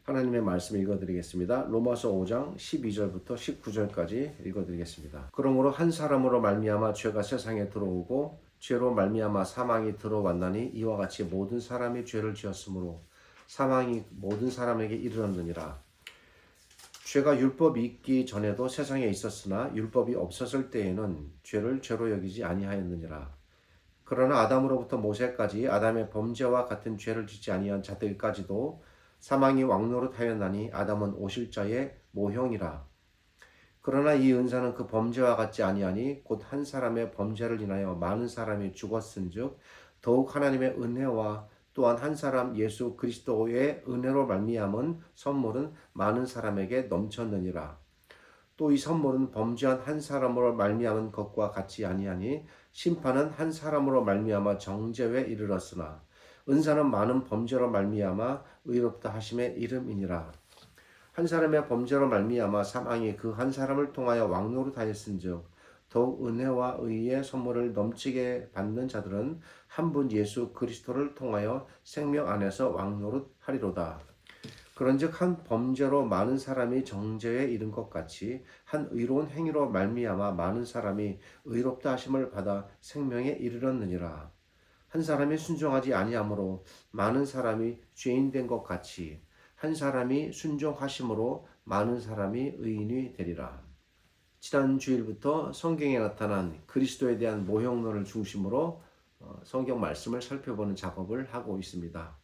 하나님의 말씀 읽어드리겠습니다. 로마서 5장 12절부터 19절까지 읽어드리겠습니다. 그러므로 한 사람으로 말미암아 죄가 세상에 들어오고 죄로 말미암아 사망이 들어왔나니 이와 같이 모든 사람이 죄를 지었으므로 사망이 모든 사람에게 이르렀느니라. 죄가 율법이 있기 전에도 세상에 있었으나 율법이 없었을 때에는 죄를 죄로 여기지 아니하였느니라. 그러나 아담으로부터 모세까지 아담의 범죄와 같은 죄를 짓지 아니한 자들까지도 사망이 왕노릇하였나니 아담은 오실자의 모형이라. 그러나 이 은사는 그 범죄와 같지 아니하니 곧 한 사람의 범죄를 인하여 많은 사람이 죽었은즉 더욱 하나님의 은혜와 또한 한 사람 예수 그리스도의 은혜로 말미암은 선물은 많은 사람에게 넘쳤느니라. 또 이 선물은 범죄한 한 사람으로 말미암은 것과 같지 아니하니 심판은 한 사람으로 말미암아 정죄에 이르렀으나 은사는 많은 범죄로 말미암아 의롭다 하심의 이름이니라. 한 사람의 범죄로 말미암아 사망이 그 한 사람을 통하여 왕노릇하였은즉 더욱 은혜와 의의 선물을 넘치게 받는 자들은 한 분 예수 그리스도를 통하여 생명 안에서 왕노릇하리로다. 그런즉 한 범죄로 많은 사람이 정죄에 이른 것 같이 한 의로운 행위로 말미암아 많은 사람이 의롭다 하심을 받아 생명에 이르렀느니라. 한 사람이 순종하지 아니하므로 많은 사람이 죄인 된 것 같이 한 사람이 순종하심으로 많은 사람이 의인이 되리라. 지난 주일부터 성경에 나타난 그리스도에 대한 모형론을 중심으로 성경 말씀을 살펴보는 작업을 하고 있습니다.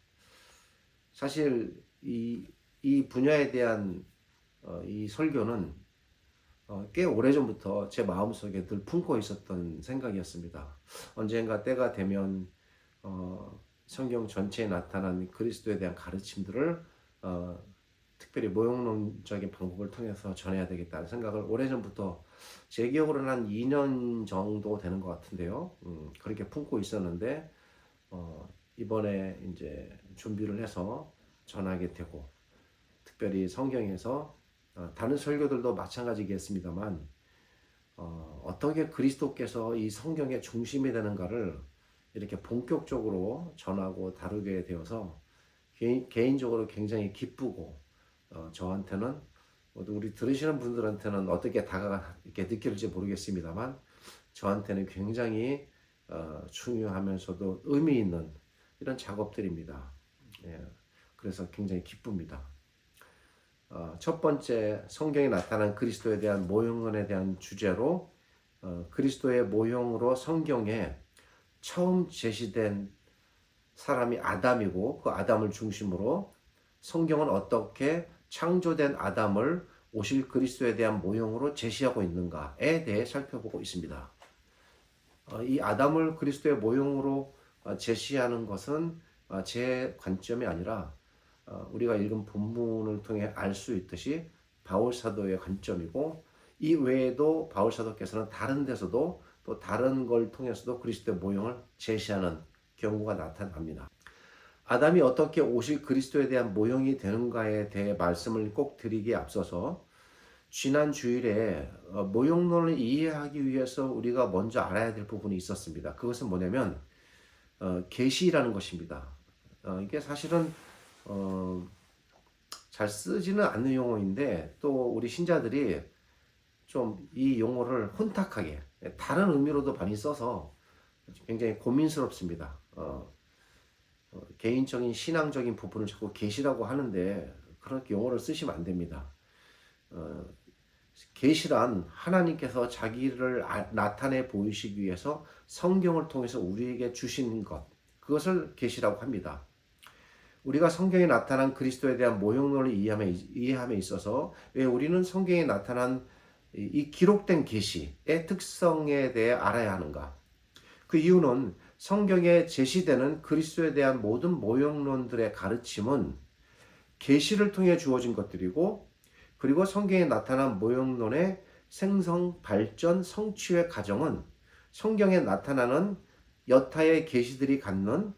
사실 이 분야에 대한 이 설교는 꽤 오래전부터 제 마음속에 늘 품고 있었던 생각이었습니다. 언젠가 때가 되면 성경 전체에 나타난 그리스도에 대한 가르침들을 특별히 모형론적인 방법을 통해서 전해야 되겠다는 생각을 오래전부터 제 기억으로는 한 2년 정도 되는 것 같은데요. 그렇게 품고 있었는데 이번에 이제 준비를 해서 전하게 되고, 특별히 성경에서 다른 설교들도 마찬가지겠습니다만 어떻게 그리스도께서 이 성경의 중심이 되는가를 이렇게 본격적으로 전하고 다루게 되어서 개인적으로 굉장히 기쁘고 저한테는 우리 들으시는 분들한테는 어떻게 이렇게 느낄지 모르겠습니다만 저한테는 굉장히 중요하면서도 의미 있는 이런 작업들입니다. 예, 그래서 굉장히 기쁩니다. 첫 번째, 성경에 나타난 그리스도에 대한 모형론에 대한 주제로 그리스도의 모형으로 성경에 처음 제시된 사람이 아담이고 그 아담을 중심으로 성경은 어떻게 창조된 아담을 오실 그리스도에 대한 모형으로 제시하고 있는가에 대해 살펴보고 있습니다. 이 아담을 그리스도의 모형으로 제시하는 것은 제 관점이 아니라 우리가 읽은 본문을 통해 알 수 있듯이 바울 사도의 관점이고, 이 외에도 바울 사도께서는 다른 데서도 또 다른 걸 통해서도 그리스도의 모형을 제시하는 경우가 나타납니다. 아담이 어떻게 오실 그리스도에 대한 모형이 되는가에 대해 말씀을 꼭 드리기에 앞서서 지난 주일에 모형론을 이해하기 위해서 우리가 먼저 알아야 될 부분이 있었습니다. 그것은 뭐냐면 계시라는 것입니다. 이게 사실은 잘 쓰지는 않는 용어인데 또 우리 신자들이 좀 이 용어를 혼탁하게 다른 의미로도 많이 써서 굉장히 고민스럽습니다. 개인적인 신앙적인 부분을 자꾸 계시라고 하는데 그렇게 용어를 쓰시면 안 됩니다. 계시란 하나님께서 자기를 나타내 보이시기 위해서 성경을 통해서 우리에게 주신 것, 그것을 계시라고 합니다. 우리가 성경에 나타난 그리스도에 대한 모형론을 이해함에 있어서 왜 우리는 성경에 나타난 이 기록된 계시의 특성에 대해 알아야 하는가? 그 이유는 성경에 제시되는 그리스도에 대한 모든 모형론들의 가르침은 계시를 통해 주어진 것들이고, 그리고 성경에 나타난 모형론의 생성, 발전, 성취의 과정은 성경에 나타나는 여타의 계시들이 갖는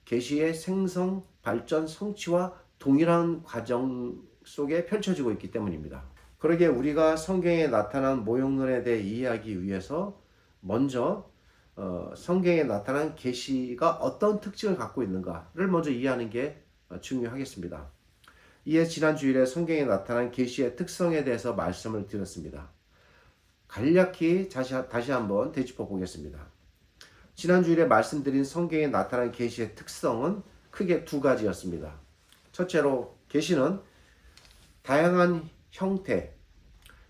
계시의 생성, 발전, 성취와 동일한 과정 속에 펼쳐지고 있기 때문입니다. 그러기에 우리가 성경에 나타난 모형론에 대해 이해하기 위해서 먼저 성경에 나타난 계시가 어떤 특징을 갖고 있는가를 먼저 이해하는 게 중요하겠습니다. 이에 지난 주일에 성경에 나타난 계시의 특성에 대해서 말씀을 드렸습니다. 간략히 다시 한번 되짚어 보겠습니다. 지난 주일에 말씀드린 성경에 나타난 계시의 특성은 크게 두 가지였습니다. 첫째로 계시는 다양한 형태,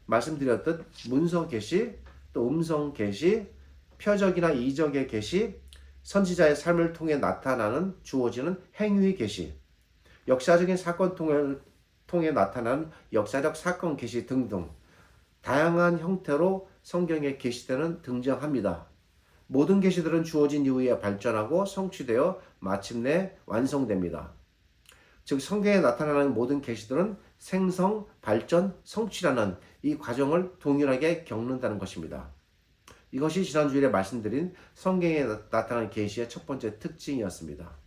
말씀드렸듯 문서 계시, 또 음성 계시, 표적이나 이적의 계시, 선지자의 삶을 통해 나타나는 주어지는 행위 계시, 역사적인 사건 통해 나타나는 역사적 사건 계시 등등 다양한 형태로 성경에 계시되는 등장합니다. 모든 계시들은 주어진 이후에 발전하고 성취되어 마침내 완성됩니다. 즉 성경에 나타나는 모든 계시들은 생성, 발전, 성취라는 이 과정을 동일하게 겪는다는 것입니다. 이것이 지난주일에 말씀드린 성경에 나타난 계시의 첫 번째 특징이었습니다.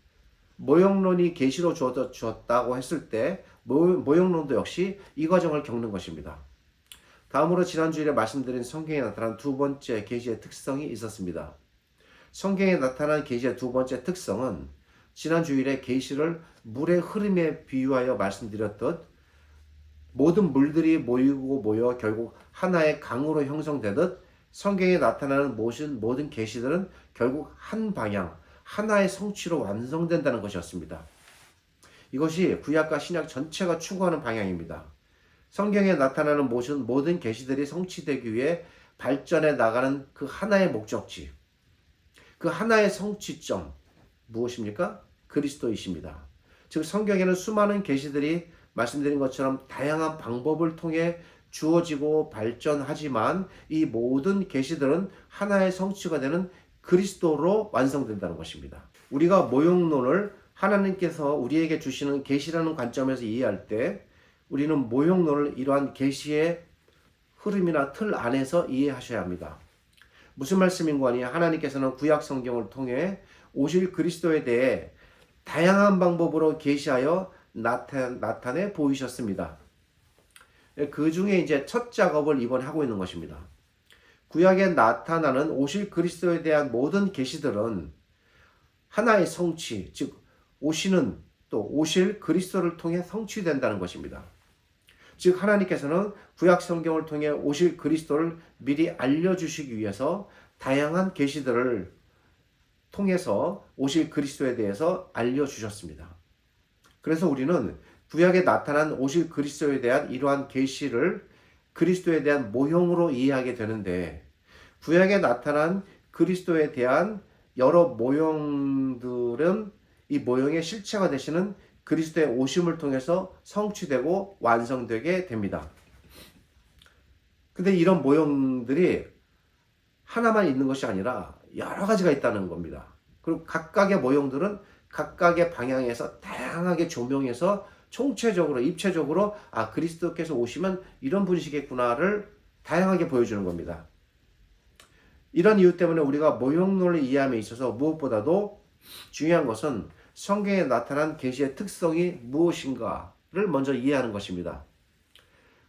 모형론이 계시로 주었다고 했을 때 모형론도 역시 이 과정을 겪는 것입니다. 다음으로 지난주일에 말씀드린 성경에 나타난 두 번째 계시의 특성이 있었습니다. 성경에 나타난 계시의 두 번째 특성은 지난주일에 계시를 물의 흐름에 비유하여 말씀드렸듯 모든 물들이 모여 결국 하나의 강으로 형성되듯 성경에 나타나는 모든 계시들은 결국 한 방향, 하나의 성취로 완성된다는 것이었습니다. 이것이 구약과 신약 전체가 추구하는 방향입니다. 성경에 나타나는 모든 계시들이 성취되기 위해 발전해 나가는 그 하나의 목적지, 그 하나의 성취점 무엇입니까? 그리스도이십니다. 즉 성경에는 수많은 계시들이 말씀드린 것처럼 다양한 방법을 통해 주어지고 발전하지만 이 모든 계시들은 하나의 성취가 되는 그리스도로 완성된다는 것입니다. 우리가 모형론을 하나님께서 우리에게 주시는 계시라는 관점에서 이해할 때 우리는 모형론을 이러한 계시의 흐름이나 틀 안에서 이해하셔야 합니다. 무슨 말씀인고 하니 하나님께서는 구약 성경을 통해 오실 그리스도에 대해 다양한 방법으로 계시하여 나타내 보이셨습니다. 그 중에 이제 첫 작업을 이번에 하고 있는 것입니다. 구약에 나타나는 오실 그리스도에 대한 모든 계시들은 하나의 성취, 즉 오시는 또 오실 그리스도를 통해 성취된다는 것입니다. 즉 하나님께서는 구약 성경을 통해 오실 그리스도를 미리 알려주시기 위해서 다양한 계시들을 통해서 오실 그리스도에 대해서 알려주셨습니다. 그래서 우리는 구약에 나타난 오실 그리스도에 대한 이러한 계시를 그리스도에 대한 모형으로 이해하게 되는데 구약에 나타난 그리스도에 대한 여러 모형들은 이 모형의 실체가 되시는 그리스도의 오심을 통해서 성취되고 완성되게 됩니다. 근데 이런 모형들이 하나만 있는 것이 아니라 여러 가지가 있다는 겁니다. 그리고 각각의 모형들은 각각의 방향에서 다양하게 조명해서 총체적으로 입체적으로 그리스도께서 오시면 이런 분이시겠구나를 다양하게 보여주는 겁니다. 이런 이유 때문에 우리가 모형론을 이해함에 있어서 무엇보다도 중요한 것은 성경에 나타난 계시의 특성이 무엇인가를 먼저 이해하는 것입니다.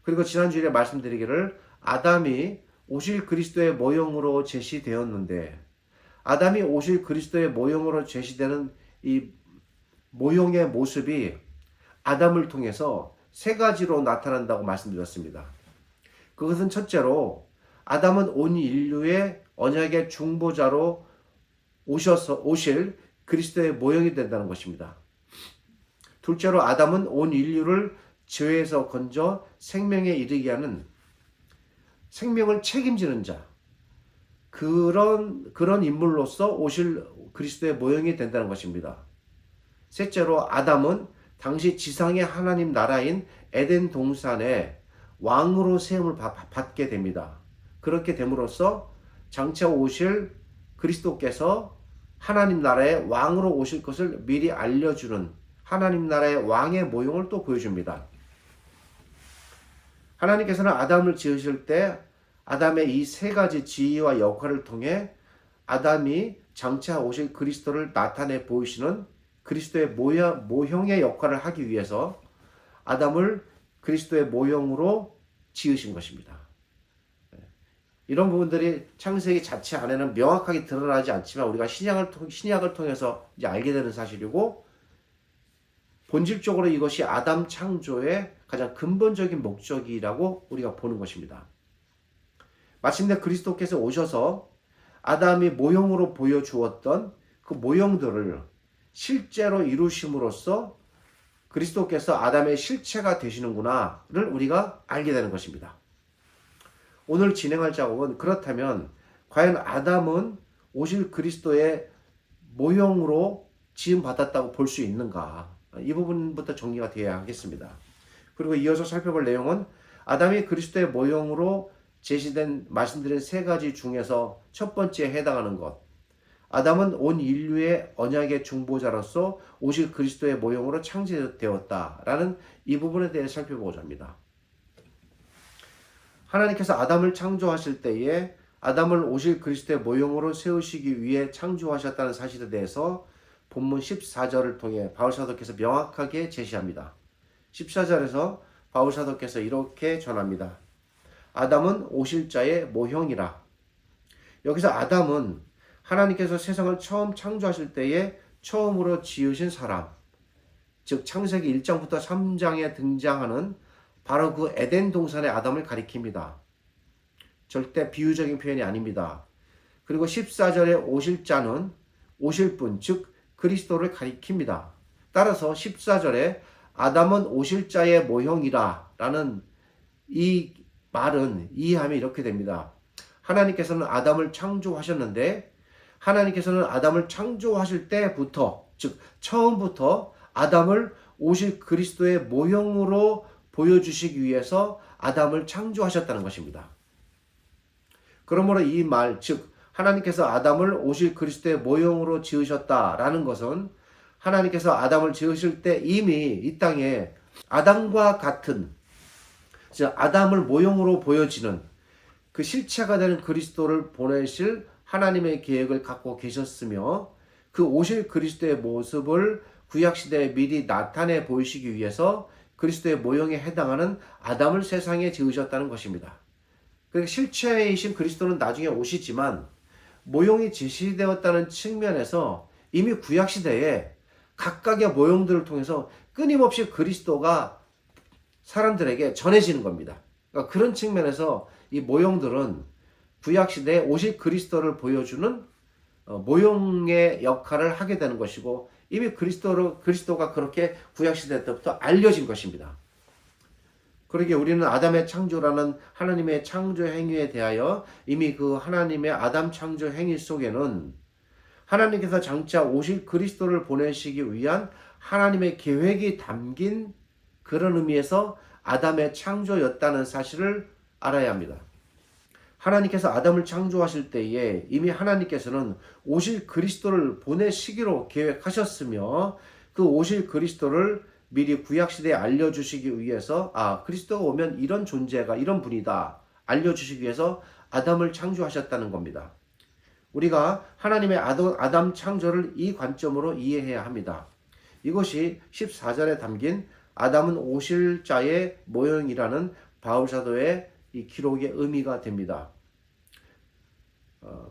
그리고 지난주에 말씀드리기를 아담이 오실 그리스도의 모형으로 제시되었는데 아담이 오실 그리스도의 모형으로 제시되는 이 모형의 모습이 아담을 통해서 세 가지로 나타난다고 말씀드렸습니다. 그것은 첫째로 아담은 온 인류의 언약의 중보자로 오실 그리스도의 모형이 된다는 것입니다. 둘째로 아담은 온 인류를 죄에서 건져 생명에 이르게 하는 생명을 책임지는 자, 그런 인물로서 오실 그리스도의 모형이 된다는 것입니다. 셋째로 아담은 당시 지상의 하나님 나라인 에덴 동산의 왕으로 세움을 받게 됩니다. 그렇게 됨으로써 장차 오실 그리스도께서 하나님 나라의 왕으로 오실 것을 미리 알려주는 하나님 나라의 왕의 모형을 또 보여줍니다. 하나님께서는 아담을 지으실 때 아담의 이 세 가지 지위와 역할을 통해 아담이 장차 오실 그리스도를 나타내 보이시는 그리스도의 모형의 역할을 하기 위해서 아담을 그리스도의 모형으로 지으신 것입니다. 이런 부분들이 창세기 자체 안에는 명확하게 드러나지 않지만 우리가 신약을 통해서 이제 알게 되는 사실이고 본질적으로 이것이 아담 창조의 가장 근본적인 목적이라고 우리가 보는 것입니다. 마침내 그리스도께서 오셔서 아담이 모형으로 보여주었던 그 모형들을 실제로 이루심으로써 그리스도께서 아담의 실체가 되시는구나를 우리가 알게 되는 것입니다. 오늘 진행할 작업은 그렇다면 과연 아담은 오실 그리스도의 모형으로 지음받았다고 볼 수 있는가? 이 부분부터 정리가 되어야 하겠습니다. 그리고 이어서 살펴볼 내용은 아담이 그리스도의 모형으로 제시된 말씀드린 세 가지 중에서 첫 번째에 해당하는 것, 아담은 온 인류의 언약의 중보자로서 오실 그리스도의 모형으로 창조되었다라는 이 부분에 대해 살펴보고자 합니다. 하나님께서 아담을 창조하실 때에 아담을 오실 그리스도의 모형으로 세우시기 위해 창조하셨다는 사실에 대해서 본문 14절을 통해 바울사도께서 명확하게 제시합니다. 14절에서 바울사도께서 이렇게 전합니다. 아담은 오실 자의 모형이라. 여기서 아담은 하나님께서 세상을 처음 창조하실 때에 처음으로 지으신 사람, 즉 창세기 1장부터 3장에 등장하는 바로 그 에덴 동산의 아담을 가리킵니다. 절대 비유적인 표현이 아닙니다. 그리고 14절에 오실 자는 오실 분, 즉 그리스도를 가리킵니다. 따라서 14절에 아담은 오실 자의 모형이라 라는 이 말은 이해하면 이렇게 됩니다. 하나님께서는 아담을 창조하셨는데 하나님께서는 아담을 창조하실 때부터, 즉 처음부터 아담을 오실 그리스도의 모형으로 보여주시기 위해서 아담을 창조하셨다는 것입니다. 그러므로 이 말, 즉 하나님께서 아담을 오실 그리스도의 모형으로 지으셨다라는 것은 하나님께서 아담을 지으실 때 이미 이 땅에 아담과 같은, 즉 아담을 모형으로 보여지는 그 실체가 되는 그리스도를 보내실 하나님의 계획을 갖고 계셨으며 그 오실 그리스도의 모습을 구약시대에 미리 나타내 보이시기 위해서 그리스도의 모형에 해당하는 아담을 세상에 지으셨다는 것입니다. 그러니까 실체이신 그리스도는 나중에 오시지만 모형이 제시되었다는 측면에서 이미 구약시대에 각각의 모형들을 통해서 끊임없이 그리스도가 사람들에게 전해지는 겁니다. 그러니까 그런 측면에서 이 모형들은 구약시대에 오실 그리스도를 보여주는 모형의 역할을 하게 되는 것이고 이미 그리스도가 그렇게 구약시대 때부터 알려진 것입니다. 그러기에 우리는 아담의 창조라는 하나님의 창조 행위에 대하여 이미 그 하나님의 아담 창조 행위 속에는 하나님께서 장차 오실 그리스도를 보내시기 위한 하나님의 계획이 담긴 그런 의미에서 아담의 창조였다는 사실을 알아야 합니다. 하나님께서 아담을 창조하실 때에 이미 하나님께서는 오실 그리스도를 보내시기로 계획하셨으며 그 오실 그리스도를 미리 구약시대에 알려주시기 위해서 그리스도가 오면 이런 존재가 이런 분이다 알려주시기 위해서 아담을 창조하셨다는 겁니다. 우리가 하나님의 아담 창조를 이 관점으로 이해해야 합니다. 이것이 14절에 담긴 아담은 오실 자의 모형이라는 바울사도의 이 기록의 의미가 됩니다.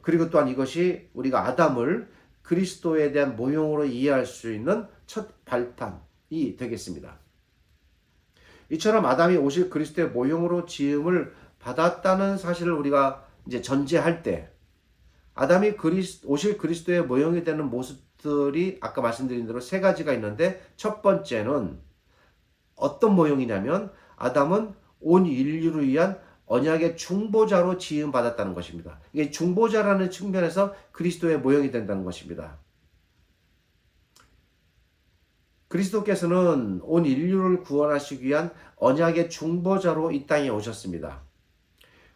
그리고 또한 이것이 우리가 아담을 그리스도에 대한 모형으로 이해할 수 있는 첫 발판이 되겠습니다. 이처럼 아담이 오실 그리스도의 모형으로 지음을 받았다는 사실을 우리가 이제 전제할 때 아담이 오실 그리스도의 모형이 되는 모습들이 아까 말씀드린 대로 세 가지가 있는데 첫 번째는 어떤 모형이냐면 아담은 온 인류를 위한 언약의 중보자로 지음받았다는 것입니다. 이게 중보자라는 측면에서 그리스도의 모형이 된다는 것입니다. 그리스도께서는 온 인류를 구원하시기 위한 언약의 중보자로 이 땅에 오셨습니다.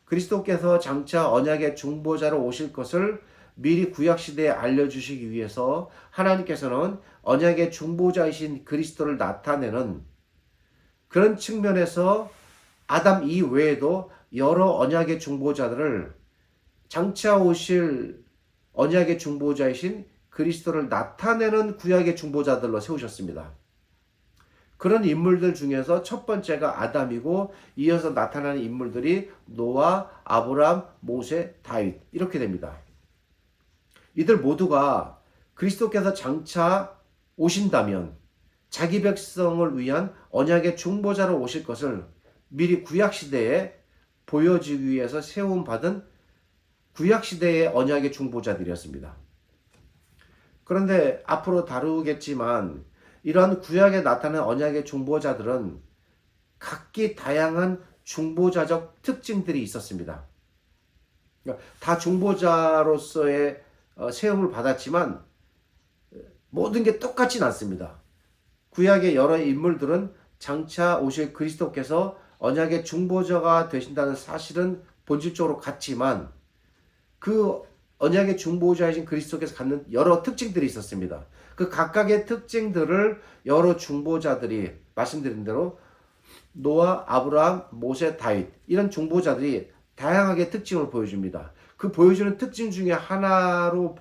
그리스도께서 장차 언약의 중보자로 오실 것을 미리 구약시대에 알려주시기 위해서 하나님께서는 언약의 중보자이신 그리스도를 나타내는 그런 측면에서 아담 이외에도 여러 언약의 중보자들을 장차 오실 언약의 중보자이신 그리스도를 나타내는 구약의 중보자들로 세우셨습니다. 그런 인물들 중에서 첫 번째가 아담이고 이어서 나타나는 인물들이 노아, 아브람, 모세, 다윗 이렇게 됩니다. 이들 모두가 그리스도께서 장차 오신다면 자기 백성을 위한 언약의 중보자로 오실 것을 미리 구약시대에 보여주기 위해서 세움받은 구약시대의 언약의 중보자들이었습니다. 그런데 앞으로 다루겠지만 이러한 구약에 나타난 언약의 중보자들은 각기 다양한 중보자적 특징들이 있었습니다. 다 중보자로서의 세움을 받았지만 모든 게 똑같진 않습니다. 구약의 여러 인물들은 장차 오실 그리스도께서 언약의 중보자가 되신다는 사실은 본질적으로 같지만 그 언약의 중보자이신 그리스도께서 갖는 여러 특징들이 있었습니다. 그 각각의 특징들을 여러 중보자들이 말씀드린 대로 노아, 아브라함, 모세, 다윗 이런 중보자들이 다양하게 특징을 보여줍니다. 그 보여주는 특징 중에 하나로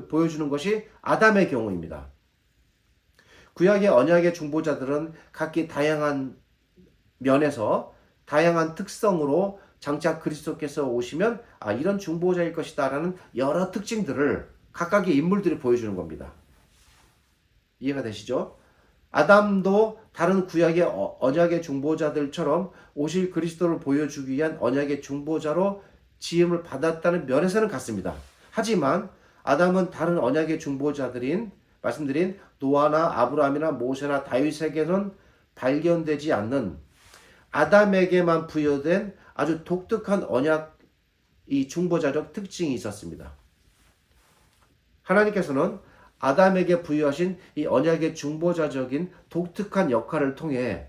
보여주는 것이 아담의 경우입니다. 구약의 언약의 중보자들은 각기 다양한 면에서 다양한 특성으로 장차 그리스도께서 오시면 이런 중보자일 것이다 라는 여러 특징들을 각각의 인물들이 보여주는 겁니다. 이해가 되시죠? 아담도 다른 구약의 언약의 중보자들처럼 오실 그리스도를 보여주기 위한 언약의 중보자로 지음을 받았다는 면에서는 같습니다. 하지만 아담은 다른 언약의 중보자들인 말씀드린 노아나 아브라함이나 모세나 다윗에게는 발견되지 않는 아담에게만 부여된 아주 독특한 언약 이 중보자적 특징이 있었습니다. 하나님께서는 아담에게 부여하신 이 언약의 중보자적인 독특한 역할을 통해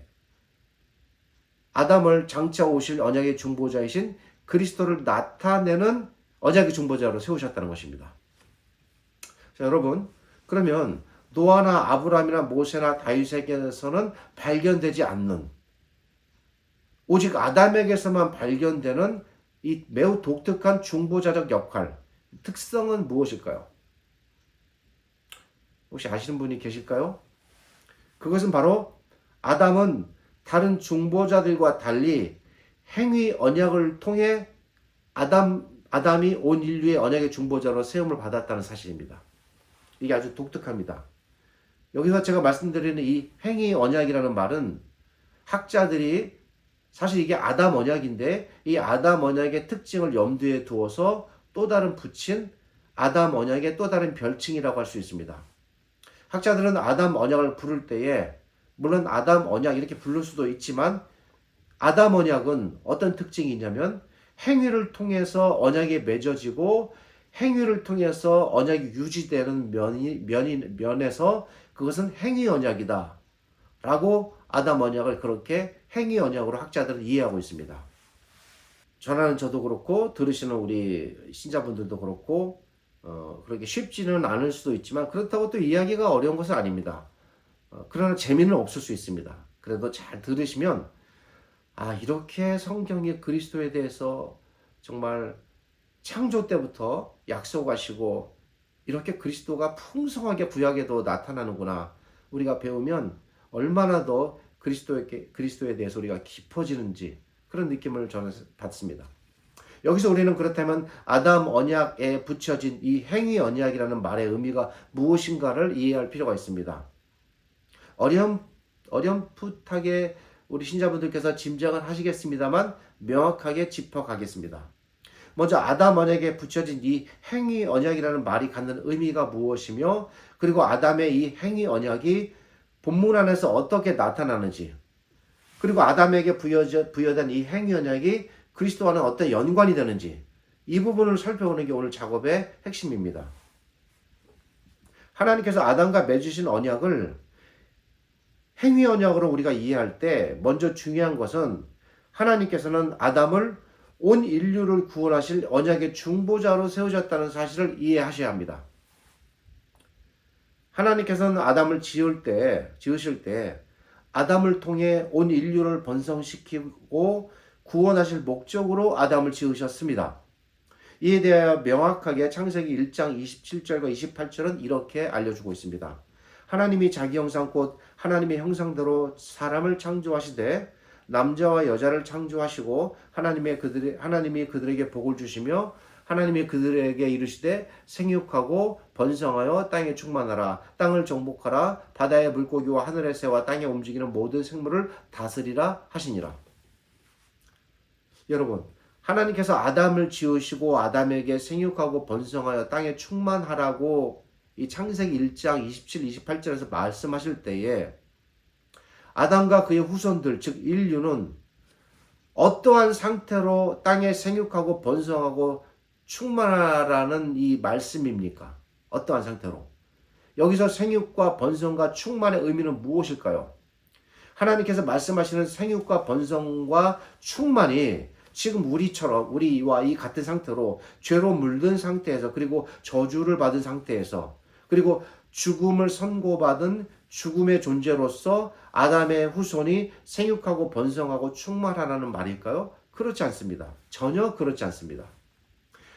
아담을 장차 오실 언약의 중보자이신 그리스도를 나타내는 언약의 중보자로 세우셨다는 것입니다. 자, 여러분, 그러면 노아나 아브라함이나 모세나 다윗에게서는 발견되지 않는 오직 아담에게서만 발견되는 이 매우 독특한 중보자적 역할, 특성은 무엇일까요? 혹시 아시는 분이 계실까요? 그것은 바로 아담은 다른 중보자들과 달리 행위 언약을 통해 아담이 온 인류의 언약의 중보자로 세움을 받았다는 사실입니다. 이게 아주 독특합니다. 여기서 제가 말씀드리는 이 행위 언약이라는 말은 학자들이 사실 이게 아담 언약인데 이 아담 언약의 특징을 염두에 두어서 또 다른 붙인 아담 언약의 또 다른 별칭이라고 할 수 있습니다. 학자들은 아담 언약을 부를 때에 물론 아담 언약 이렇게 부를 수도 있지만 아담 언약은 어떤 특징이 있냐면 행위를 통해서 언약이 맺어지고 행위를 통해서 언약이 유지되는 면에서 그것은 행위 언약이다 라고 아담 언약을 그렇게 행위 언약으로 학자들은 이해하고 있습니다. 전하는 저도 그렇고 들으시는 우리 신자분들도 그렇고 그렇게 쉽지는 않을 수도 있지만 그렇다고 또 이해하기가 어려운 것은 아닙니다. 그러나 재미는 없을 수 있습니다. 그래도 잘 들으시면 이렇게 성경이 그리스도에 대해서 정말 창조 때부터 약속하시고 이렇게 그리스도가 풍성하게 구약에도 나타나는구나. 우리가 배우면 얼마나 더 그리스도에 대해서 우리가 깊어지는지 그런 느낌을 저는 받습니다. 여기서 우리는 그렇다면 아담 언약에 붙여진 이 행위 언약이라는 말의 의미가 무엇인가를 이해할 필요가 있습니다. 어렴풋하게 우리 신자분들께서 짐작을 하시겠습니다만 명확하게 짚어가겠습니다. 먼저 아담 언약에 붙여진 이 행위 언약이라는 말이 갖는 의미가 무엇이며 그리고 아담의 이 행위 언약이 본문 안에서 어떻게 나타나는지 그리고 아담에게 부여된 이 행위 언약이 그리스도와는 어떤 연관이 되는지 이 부분을 살펴보는 게 오늘 작업의 핵심입니다. 하나님께서 아담과 맺으신 언약을 행위 언약으로 우리가 이해할 때 먼저 중요한 것은 하나님께서는 아담을 온 인류를 구원하실 언약의 중보자로 세우셨다는 사실을 이해하셔야 합니다. 하나님께서는 아담을 지으실 때 아담을 통해 온 인류를 번성시키고 구원하실 목적으로 아담을 지으셨습니다. 이에 대하여 명확하게 창세기 1장 27절과 28절은 이렇게 알려주고 있습니다. 하나님이 자기 형상 곧 하나님의 형상대로 사람을 창조하시되 남자와 여자를 창조하시고 하나님이 그들에게 복을 주시며 하나님이 그들에게 이르시되 생육하고 번성하여 땅에 충만하라. 땅을 정복하라. 바다의 물고기와 하늘의 새와 땅에 움직이는 모든 생물을 다스리라 하시니라. 여러분, 하나님께서 아담을 지으시고 아담에게 생육하고 번성하여 땅에 충만하라고 이 창세기 1장 27, 28절에서 말씀하실 때에 아담과 그의 후손들, 즉 인류는 어떠한 상태로 땅에 생육하고 번성하고 충만하라는 이 말씀입니까? 어떠한 상태로? 여기서 생육과 번성과 충만의 의미는 무엇일까요? 하나님께서 말씀하시는 생육과 번성과 충만이 지금 우리와 이 같은 상태로 죄로 물든 상태에서, 그리고 저주를 받은 상태에서, 그리고 죽음을 선고받은 죽음의 존재로서 아담의 후손이 생육하고 번성하고 충만하라는 말일까요? 그렇지 않습니다. 전혀 그렇지 않습니다.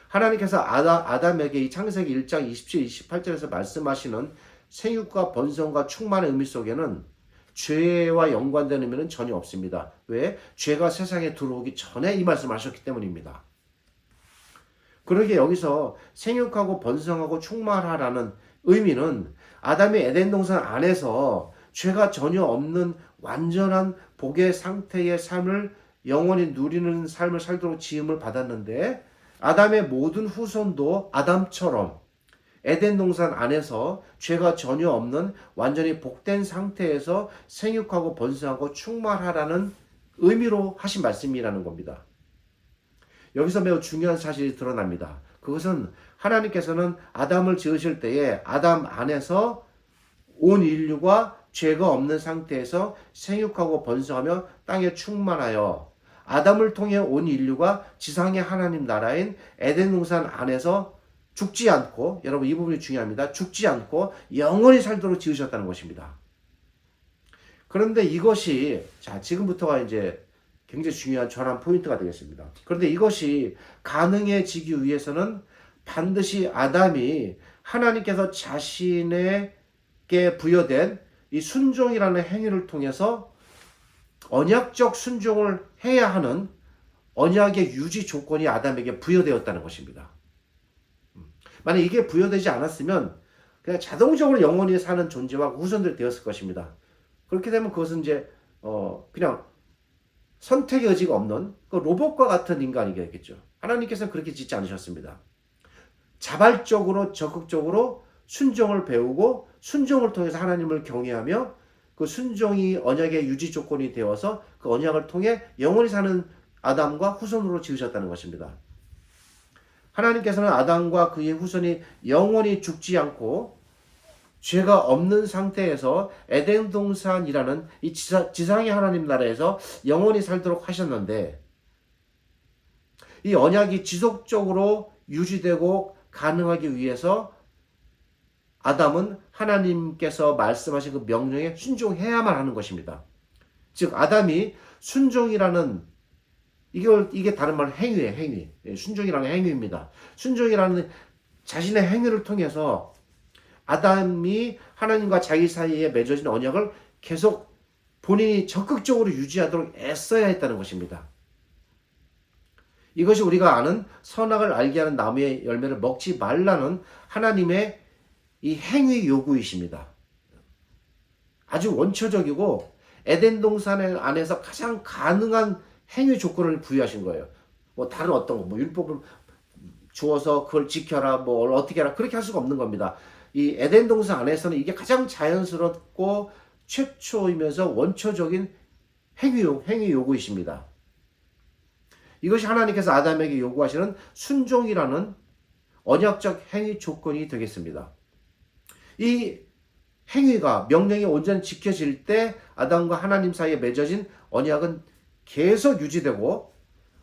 하나님께서 아담에게 이 창세기 1장 27, 28절에서 말씀하시는 생육과 번성과 충만의 의미 속에는 죄와 연관된 의미는 전혀 없습니다. 왜? 죄가 세상에 들어오기 전에 이 말씀을 하셨기 때문입니다. 그러게 여기서 생육하고 번성하고 충만하라는 의미는 아담이 에덴 동산 안에서 죄가 전혀 없는 완전한 복의 상태의 삶을 영원히 누리는 삶을 살도록 지음을 받았는데, 아담의 모든 후손도 아담처럼 에덴 동산 안에서 죄가 전혀 없는 완전히 복된 상태에서 생육하고 번성하고 충만하라는 의미로 하신 말씀이라는 겁니다. 여기서 매우 중요한 사실이 드러납니다. 그것은 하나님께서는 아담을 지으실 때에 아담 안에서 온 인류가 죄가 없는 상태에서 생육하고 번성하며 땅에 충만하여 아담을 통해 온 인류가 지상의 하나님 나라인 에덴 동산 안에서 죽지 않고, 여러분 이 부분이 중요합니다. 죽지 않고 영원히 살도록 지으셨다는 것입니다. 그런데 이것이 지금부터가 이제 굉장히 중요한 전환 포인트가 되겠습니다. 그런데 이것이 가능해지기 위해서는 반드시 아담이 하나님께서 자신에게 부여된 이 순종이라는 행위를 통해서 언약적 순종을 해야 하는 언약의 유지 조건이 아담에게 부여되었다는 것입니다. 만약 이게 부여되지 않았으면 그냥 자동적으로 영원히 사는 존재와 후손들이 되었을 것입니다. 그렇게 되면 그것은 이제 그냥 선택의 여지가 없는 그 로봇과 같은 인간이 되겠죠. 하나님께서는 그렇게 짓지 않으셨습니다. 자발적으로 적극적으로 순종을 배우고 순종을 통해서 하나님을 경외하며 그 순종이 언약의 유지 조건이 되어서 그 언약을 통해 영원히 사는 아담과 후손으로 지으셨다는 것입니다. 하나님께서는 아담과 그의 후손이 영원히 죽지 않고 죄가 없는 상태에서 에덴 동산이라는 이 지상의 하나님 나라에서 영원히 살도록 하셨는데, 이 언약이 지속적으로 유지되고 가능하기 위해서 아담은 하나님께서 말씀하신 그 명령에 순종해야만 하는 것입니다. 즉 아담이 순종이라는 이게 다른 말로 행위예요. 행위. 순종이라는 행위입니다. 순종이라는 자신의 행위를 통해서 아담이 하나님과 자기 사이에 맺어진 언약을 계속 본인이 적극적으로 유지하도록 애써야 했다는 것입니다. 이것이 우리가 아는 선악을 알게 하는 나무의 열매를 먹지 말라는 하나님의 이 행위 요구이십니다. 아주 원초적이고 에덴 동산 안에서 가장 가능한 행위 조건을 부여하신 거예요. 뭐 다른 어떤 거, 율법을 주어서 그걸 지켜라, 뭐 어떻게 하라, 그렇게 할 수가 없는 겁니다. 이 에덴 동산 안에서는 이게 가장 자연스럽고 최초이면서 원초적인 행위 요구이십니다. 이것이 하나님께서 아담에게 요구하시는 순종이라는 언약적 행위 조건이 되겠습니다. 이 행위가 명령이 온전히 지켜질 때 아담과 하나님 사이에 맺어진 언약은 계속 유지되고,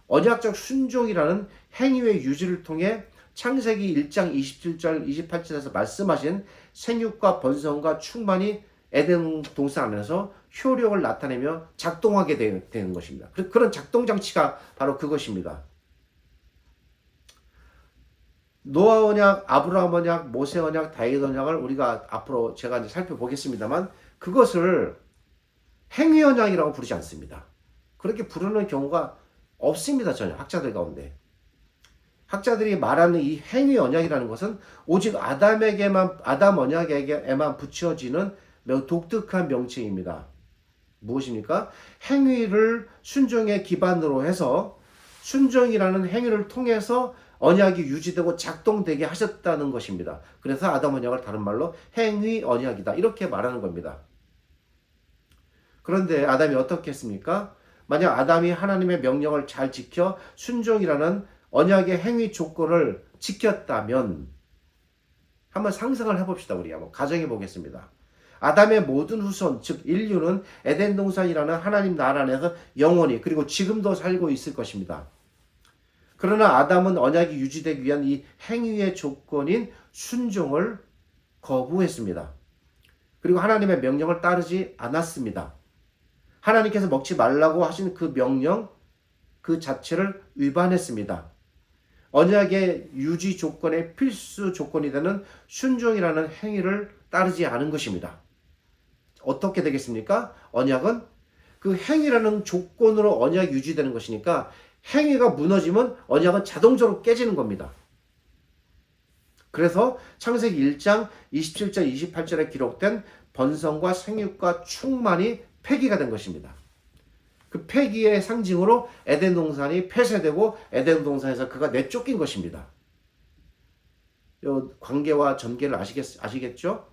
언약적 순종이라는 행위의 유지를 통해 창세기 1장 27절 28절에서 말씀하신 생육과 번성과 충만이 에덴 동산 안에서 효력을 나타내며 작동하게 되는 것입니다. 그런 작동 장치가 바로 그것입니다. 노아 언약, 아브라함 언약, 모세 언약, 다윗 언약을 우리가 앞으로 제가 이제 살펴보겠습니다만, 그것을 행위 언약이라고 부르지 않습니다. 그렇게 부르는 경우가 없습니다. 전혀 학자들 가운데. 학자들이 말하는 이 행위 언약이라는 것은 오직 아담 언약에게만 붙여지는 매우 독특한 명칭입니다. 무엇입니까? 행위를 순종의 기반으로 해서 순종이라는 행위를 통해서 언약이 유지되고 작동되게 하셨다는 것입니다. 그래서 아담 언약을 다른 말로 행위 언약이다 이렇게 말하는 겁니다. 그런데 아담이 어떻게 했습니까? 만약 아담이 하나님의 명령을 잘 지켜 순종이라는 언약의 행위 조건을 지켰다면 한번 상상을 해봅시다. 우리 한번 가정해 보겠습니다. 아담의 모든 후손, 즉 인류는 에덴 동산이라는 하나님 나라 안에서 영원히 그리고 지금도 살고 있을 것입니다. 그러나 아담은 언약이 유지되기 위한 이 행위의 조건인 순종을 거부했습니다. 그리고 하나님의 명령을 따르지 않았습니다. 하나님께서 먹지 말라고 하신 그 명령 그 자체를 위반했습니다. 언약의 유지 조건의 필수 조건이 되는 순종이라는 행위를 따르지 않은 것입니다. 어떻게 되겠습니까? 언약은 그 행위라는 조건으로 언약이 유지되는 것이니까 행위가 무너지면 언약은 자동적으로 깨지는 겁니다. 그래서 창세기 1장 27절 28절에 기록된 번성과 생육과 충만이 폐기가 된 것입니다. 그 폐기의 상징으로 에덴 동산이 폐쇄되고 에덴 동산에서 그가 내쫓긴 것입니다. 요 관계와 전개를 아시겠죠?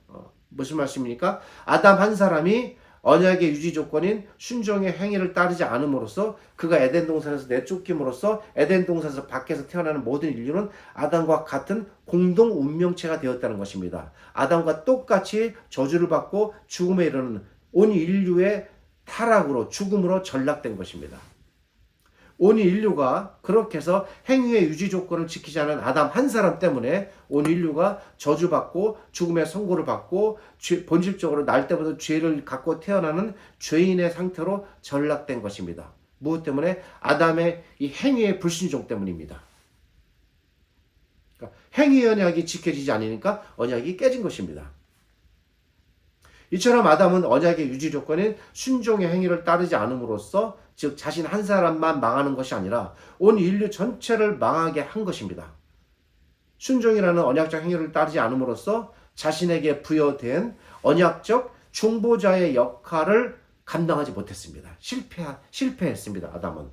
무슨 말씀입니까? 아담 한 사람이 언약의 유지 조건인 순종의 행위를 따르지 않음으로써 그가 에덴 동산에서 내쫓김으로써 에덴 동산에서 밖에서 태어나는 모든 인류는 아담과 같은 공동 운명체가 되었다는 것입니다. 아담과 똑같이 저주를 받고 죽음에 이르는 온 인류의 타락으로 죽음으로 전락된 것입니다. 온 인류가 그렇게 해서 행위의 유지 조건을 지키지 않은 아담 한 사람 때문에 온 인류가 저주받고 죽음의 선고를 받고 본질적으로 날 때부터 죄를 갖고 태어나는 죄인의 상태로 전락된 것입니다. 무엇 때문에? 아담의 이 행위의 불순종 때문입니다. 그러니까 행위 언약이 지켜지지 않으니까 언약이 깨진 것입니다. 이처럼 아담은 언약의 유지 조건인 순종의 행위를 따르지 않음으로써 즉 자신 한 사람만 망하는 것이 아니라 온 인류 전체를 망하게 한 것입니다. 순종이라는 언약적 행위를 따르지 않음으로써 자신에게 부여된 언약적 중보자의 역할을 감당하지 못했습니다. 실패했습니다. 아담은.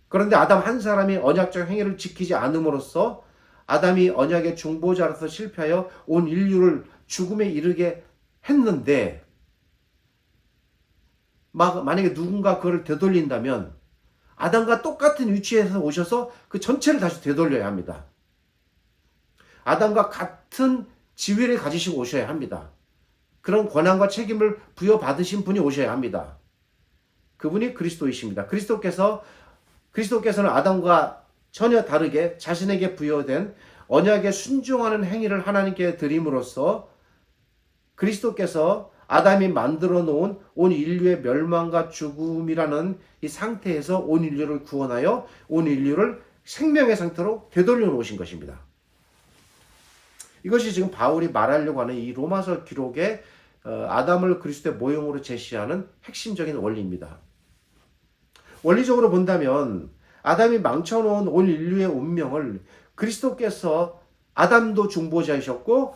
그런데 아담 한 사람이 언약적 행위를 지키지 않음으로써 아담이 언약의 중보자로서 실패하여 온 인류를 죽음에 이르게 했는데 만약에 누군가 그걸 되돌린다면 아담과 똑같은 위치에서 오셔서 그 전체를 다시 되돌려야 합니다. 아담과 같은 지위를 가지시고 오셔야 합니다. 그런 권한과 책임을 부여받으신 분이 오셔야 합니다. 그분이 그리스도이십니다. 그리스도께서는 아담과 전혀 다르게 자신에게 부여된 언약에 순종하는 행위를 하나님께 드림으로써 그리스도께서 아담이 만들어 놓은 온 인류의 멸망과 죽음이라는 이 상태에서 온 인류를 구원하여 온 인류를 생명의 상태로 되돌려 놓으신 것입니다. 이것이 지금 바울이 말하려고 하는 이 로마서 기록의 아담을 그리스도의 모형으로 제시하는 핵심적인 원리입니다. 원리적으로 본다면 아담이 망쳐놓은 온 인류의 운명을 그리스도께서 아담도 중보자이었고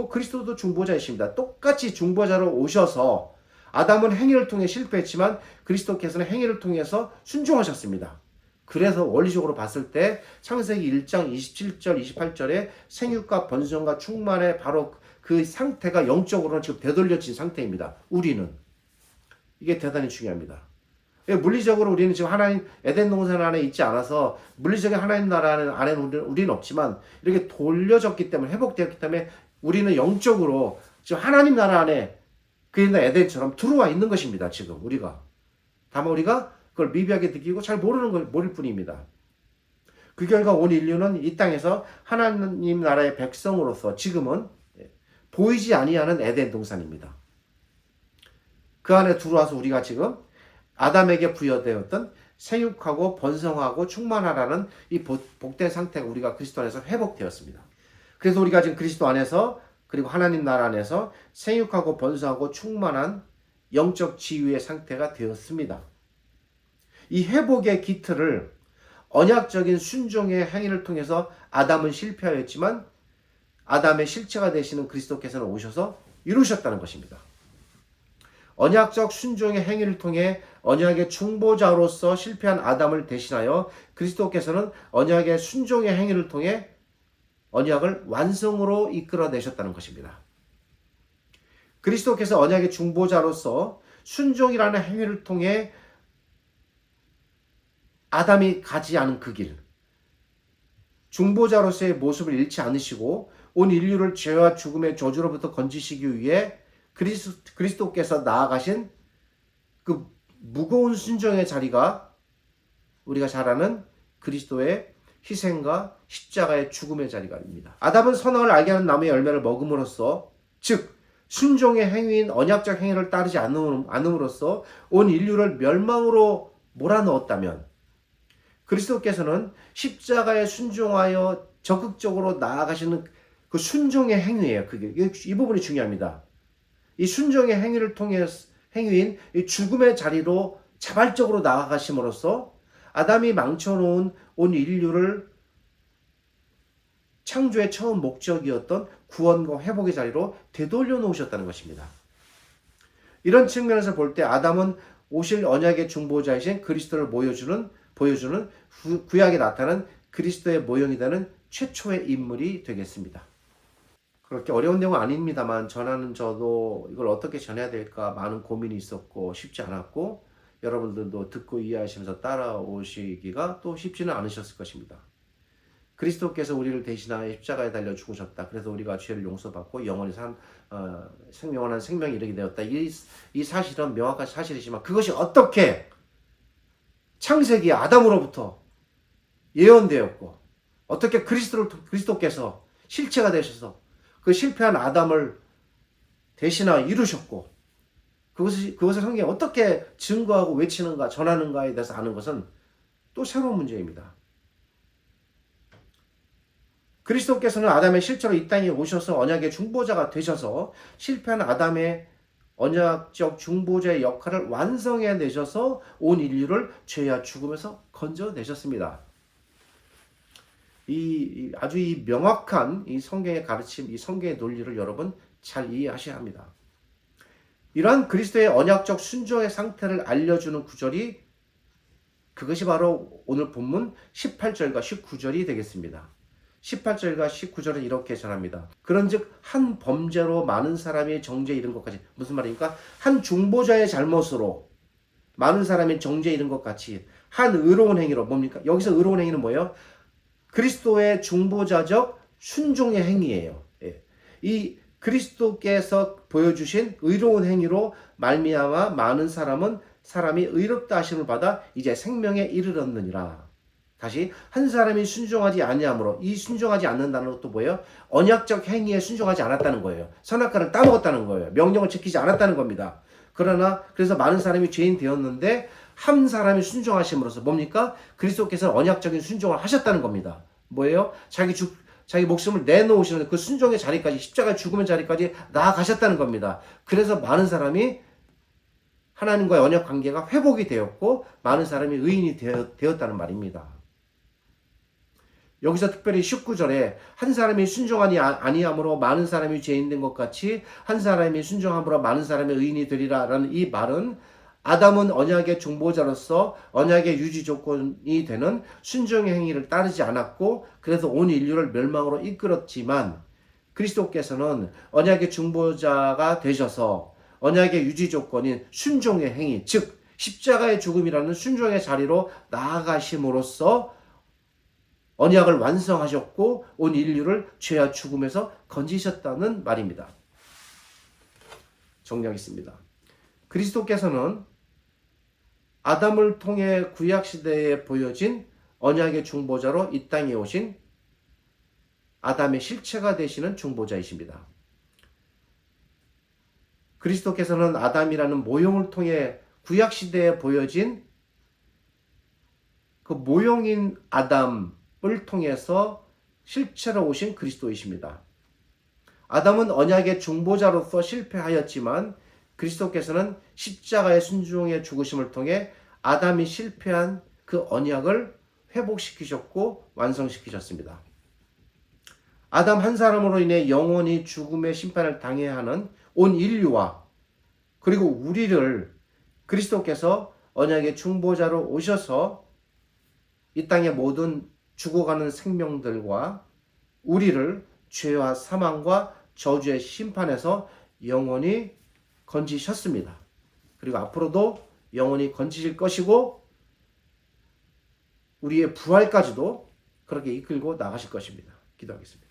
그리스도도 중보자이십니다. 똑같이 중보자로 오셔서 아담은 행위를 통해 실패했지만 그리스도께서는 행위를 통해서 순종하셨습니다. 그래서 원리적으로 봤을 때 창세기 1장 27절 28절에 생육과 번성과 충만의 바로 그 상태가 영적으로는 지금 되돌려진 상태입니다. 우리는. 이게 대단히 중요합니다. 물리적으로 우리는 지금 하나님 에덴 동산 안에 있지 않아서 물리적인 하나님 나라 안에 우리는 없지만 이렇게 돌려졌기 때문에 회복되었기 때문에 우리는 영적으로 지금 하나님 나라 안에 그 옛날 에덴처럼 들어와 있는 것입니다. 지금 우리가 다만 우리가 그걸 미비하게 느끼고 잘 모를 뿐입니다. 그 결과 온 인류는 이 땅에서 하나님 나라의 백성으로서 지금은 보이지 아니하는 에덴 동산입니다. 그 안에 들어와서 우리가 지금 아담에게 부여되었던 생육하고 번성하고 충만하라는 이 복된 상태가 우리가 그리스도 안에서 회복되었습니다. 그래서 우리가 지금 그리스도 안에서 그리고 하나님 나라 안에서 생육하고 번성하고 충만한 영적 지위의 상태가 되었습니다. 이 회복의 기틀을 언약적인 순종의 행위를 통해서 아담은 실패하였지만 아담의 실체가 되시는 그리스도께서는 오셔서 이루셨다는 것입니다. 언약적 순종의 행위를 통해 언약의 중보자로서 실패한 아담을 대신하여 그리스도께서는 언약의 순종의 행위를 통해 언약을 완성으로 이끌어내셨다는 것입니다. 그리스도께서 언약의 중보자로서 순종이라는 행위를 통해 아담이 가지 않은 그 길, 중보자로서의 모습을 잃지 않으시고 온 인류를 죄와 죽음의 저주로부터 건지시기 위해 그리스도께서 나아가신 그 무거운 순종의 자리가 우리가 잘 아는 그리스도의 희생과 십자가의 죽음의 자리가입니다. 아담은 선악을 알게 하는 나무의 열매를 먹음으로써, 즉 순종의 행위인 언약적 행위를 따르지 않음으로써 온 인류를 멸망으로 몰아넣었다면, 그리스도께서는 십자가에 순종하여 적극적으로 나아가시는 그 순종의 행위예요. 이 부분이 중요합니다. 이 순종의 행위를 통해 행위인 이 죽음의 자리로 자발적으로 나아가심으로써 아담이 망쳐놓은 온 인류를 창조의 처음 목적이었던 구원과 회복의 자리로 되돌려 놓으셨다는 것입니다. 이런 측면에서 볼 때 아담은 오실 언약의 중보자이신 그리스도를 보여주는 구약에 나타난 그리스도의 모형이 되는 최초의 인물이 되겠습니다. 그렇게 어려운 내용은 아닙니다만 전하는 저도 이걸 어떻게 전해야 될까 많은 고민이 있었고 쉽지 않았고, 여러분들도 듣고 이해하시면서 따라오시기가 또 쉽지는 않으셨을 것입니다. 그리스도께서 우리를 대신하여 십자가에 달려 죽으셨다. 그래서 우리가 죄를 용서받고 영원히 영원한 생명이 이르게 되었다. 이 사실은 명확한 사실이지만 그것이 어떻게 창세기 아담으로부터 예언되었고 어떻게 그리스도께서 실체가 되셔서 그 실패한 아담을 대신하여 이루셨고 그것을 성경에 어떻게 증거하고 외치는가 전하는가에 대해서 아는 것은 또 새로운 문제입니다. 그리스도께서는 아담의 실체로 이 땅에 오셔서 언약의 중보자가 되셔서 실패한 아담의 언약적 중보자의 역할을 완성해내셔서 온 인류를 죄와 죽음에서 건져내셨습니다. 아주 명확한 이 성경의 가르침, 이 성경의 논리를 여러분 잘 이해하셔야 합니다. 이러한 그리스도의 언약적 순종의 상태를 알려주는 구절이 그것이 바로 오늘 본문 18절과 19절이 되겠습니다. 18절과 19절은 이렇게 전합니다. 그런즉 한 범죄로 많은 사람이 정죄에 이른 것까지, 무슨 말입니까? 한 중보자의 잘못으로 많은 사람이 정죄에 이른 것 같이 한 의로운 행위로, 뭡니까? 여기서 의로운 행위는 뭐예요? 그리스도의 중보자적 순종의 행위예요. 이 그리스도께서 보여주신 의로운 행위로 말미암아 많은 사람이 의롭다 하심을 받아 이제 생명에 이르렀느니라. 다시 한 사람이 순종하지 아니하므로, 이 순종하지 않는다는 것도 뭐예요? 언약적 행위에 순종하지 않았다는 거예요. 선악과를 따먹었다는 거예요. 명령을 지키지 않았다는 겁니다. 그래서 많은 사람이 죄인 되었는데 한 사람이 순종하심으로써 뭡니까? 그리스도께서는 언약적인 순종을 하셨다는 겁니다. 뭐예요? 자기 목숨을 내놓으시는 그 순종의 자리까지, 십자가의 죽음의 자리까지 나아가셨다는 겁니다. 그래서 많은 사람이 하나님과의 언약 관계가 회복이 되었고 많은 사람이 의인이 되었다는 말입니다. 여기서 특별히 19절에 한 사람이 순종하니 아니함으로 많은 사람이 죄인 된 것 같이 한 사람이 순종함으로 많은 사람의 의인이 되리라 라는 이 말은 아담은 언약의 중보자로서 언약의 유지 조건이 되는 순종의 행위를 따르지 않았고 그래서 온 인류를 멸망으로 이끌었지만, 그리스도께서는 언약의 중보자가 되셔서 언약의 유지 조건인 순종의 행위, 즉 십자가의 죽음이라는 순종의 자리로 나아가심으로써 언약을 완성하셨고 온 인류를 죄와 죽음에서 건지셨다는 말입니다. 정리하겠습니다. 그리스도께서는 아담을 통해 구약시대에 보여진 언약의 중보자로 이 땅에 오신 아담의 실체가 되시는 중보자이십니다. 그리스도께서는 아담이라는 모형을 통해 구약시대에 보여진 그 모형인 아담을 통해서 실체로 오신 그리스도이십니다. 아담은 언약의 중보자로서 실패하였지만 그리스도께서는 십자가의 순종의 죽으심을 통해 아담이 실패한 그 언약을 회복시키셨고 완성시키셨습니다. 아담 한 사람으로 인해 영원히 죽음의 심판을 당해야 하는 온 인류와 그리고 우리를 그리스도께서 언약의 중보자로 오셔서 이 땅의 모든 죽어가는 생명들과 우리를 죄와 사망과 저주의 심판에서 영원히 건지셨습니다. 그리고 앞으로도 영원히 건지실 것이고 우리의 부활까지도 그렇게 이끌고 나가실 것입니다. 기도하겠습니다.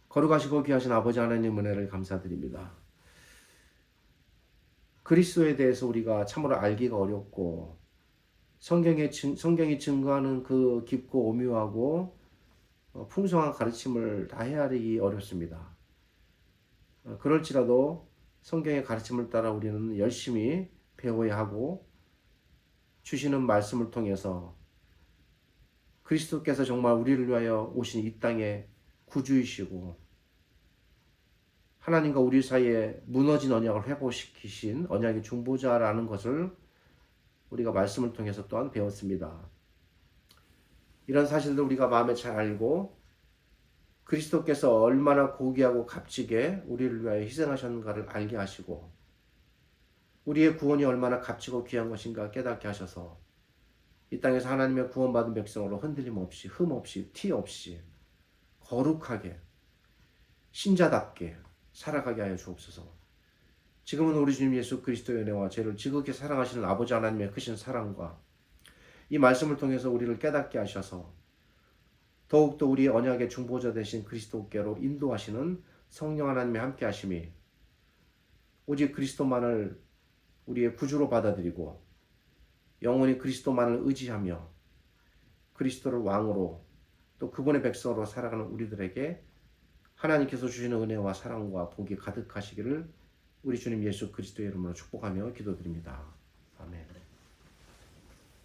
거룩하시고 귀하신 아버지 하나님 은혜를 감사드립니다. 그리스도에 대해서 우리가 참으로 알기가 어렵고 성경이 증거하는 그 깊고 오묘하고 풍성한 가르침을 다 헤아리기 어렵습니다. 그럴지라도 성경의 가르침을 따라 우리는 열심히 배워야 하고 주시는 말씀을 통해서 그리스도께서 정말 우리를 위하여 오신 이 땅의 구주이시고 하나님과 우리 사이에 무너진 언약을 회복시키신 언약의 중보자라는 것을 우리가 말씀을 통해서 또한 배웠습니다. 이런 사실들 우리가 마음에 잘 알고 그리스도께서 얼마나 고귀하고 값지게 우리를 위하여 희생하셨는가를 알게 하시고 우리의 구원이 얼마나 값지고 귀한 것인가 깨닫게 하셔서 이 땅에서 하나님의 구원받은 백성으로 흔들림 없이 흠 없이 티 없이 거룩하게 신자답게 살아가게 하여 주옵소서. 지금은 우리 주님 예수 그리스도의 은혜와 죄를 지극히 사랑하시는 아버지 하나님의 크신 사랑과 이 말씀을 통해서 우리를 깨닫게 하셔서 더욱더 우리 언약의 중보자 되신 그리스도께로 인도하시는 성령 하나님의 함께 하심이 오직 그리스도만을 우리의 구주로 받아들이고 영원히 그리스도만을 의지하며 그리스도를 왕으로 또 그분의 백성으로 살아가는 우리들에게 하나님께서 주시는 은혜와 사랑과 복이 가득하시기를 우리 주님 예수 그리스도의 이름으로 축복하며 기도드립니다.